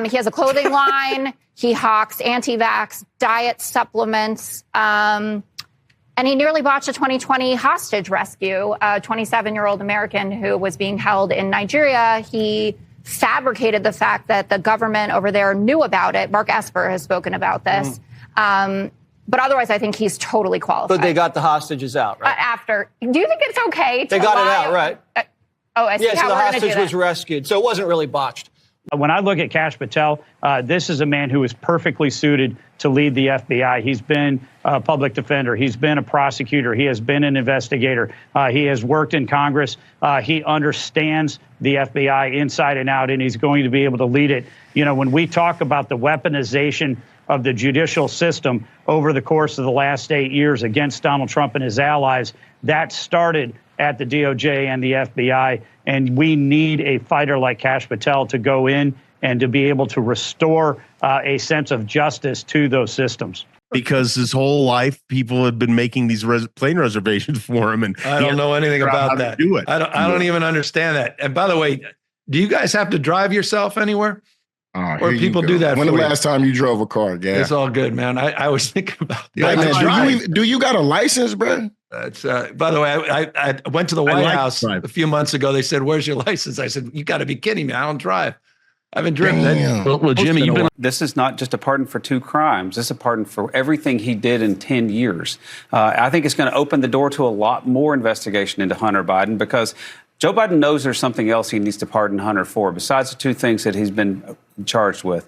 He has a clothing line. He hawks anti-vax diet supplements. And he nearly botched a 2020 hostage rescue, a 27-year-old American who was being held in Nigeria. He fabricated the fact that the government over there knew about it. Mark Esper has spoken about this. But otherwise, I think he's totally qualified. But they got the hostages out, right? After. Do you think it's okay to They got it out, right? I see yeah, how so the we're hostage do was rescued. So it wasn't really botched. When I look at Kash Patel, this is a man who is perfectly suited to lead the FBI. He's been a public defender. He's been a prosecutor. He has been an investigator. He has worked in Congress. He understands the FBI inside and out, and he's going to be able to lead it. You know, when we talk about the weaponization of the judicial system over the course of the last 8 years against Donald Trump and his allies, that started at the DOJ and the FBI. And we need a fighter like Kash Patel to go in and to be able to restore a sense of justice to those systems. Because his whole life, people have been making these plane reservations for him, and I don't know anything about that. I don't even understand that. And by the way, do you guys have to drive yourself anywhere? Or people do that? When the last time you drove a car? Yeah, it's all good, man. I was thinking about the do you got a license, bro? By the way, I went to the White House a few months ago. They said, "Where's your license?" I said, "You got to be kidding me! I don't drive. I haven't driven." Well, Jimmy, you've been. This is not just a pardon for 2 crimes. This is a pardon for everything he did in 10 years. I think it's going to open the door to a lot more investigation into Hunter Biden, because Joe Biden knows there's something else he needs to pardon Hunter for, besides the 2 things that he's been charged with.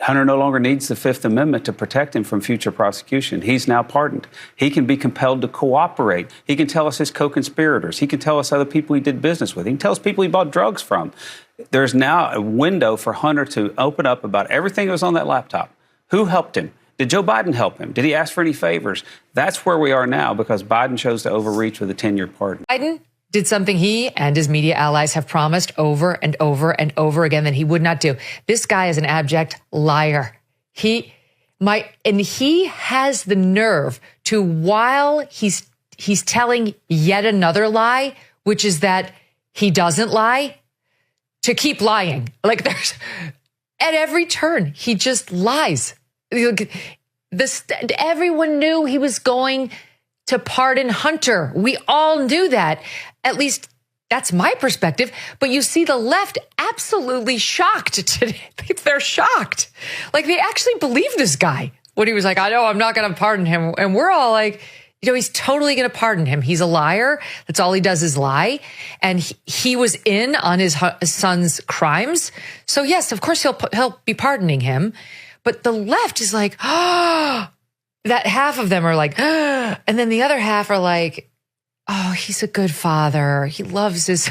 Hunter no longer needs the Fifth Amendment to protect him from future prosecution. He's now pardoned. He can be compelled to cooperate. He can tell us his co-conspirators. He can tell us other people he did business with. He can tell us people he bought drugs from. There's now a window for Hunter to open up about everything that was on that laptop. Who helped him? Did Joe Biden help him? Did he ask for any favors? That's where we are now, because Biden chose to overreach with a 10-year pardon. Biden did something he and his media allies have promised over and over and over again that he would not do. This guy is an abject liar. He has the nerve to, while he's telling yet another lie, which is that he doesn't lie, to keep lying. Like, there's at every turn, he just lies. Everyone knew he was going to pardon Hunter. We all knew that. At least that's my perspective. But you see the left absolutely shocked today. They're shocked. Like, they actually believe this guy when he was like, I know I'm not going to pardon him. And we're all like, you know, he's totally going to pardon him. He's a liar. That's all he does is lie. And he was in on his son's crimes. So yes, of course he'll be pardoning him. But the left is like, that half of them are like, and then the other half are like, oh, he's a good father. He loves his.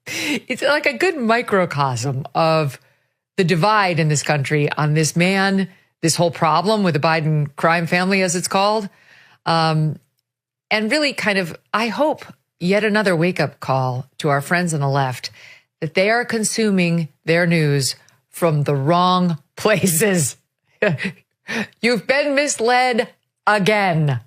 It's like a good microcosm of the divide in this country on this man, this whole problem with the Biden crime family, as it's called. And really kind of, I hope, yet another wake-up call to our friends on the left that they are consuming their news from the wrong places. You've been misled again.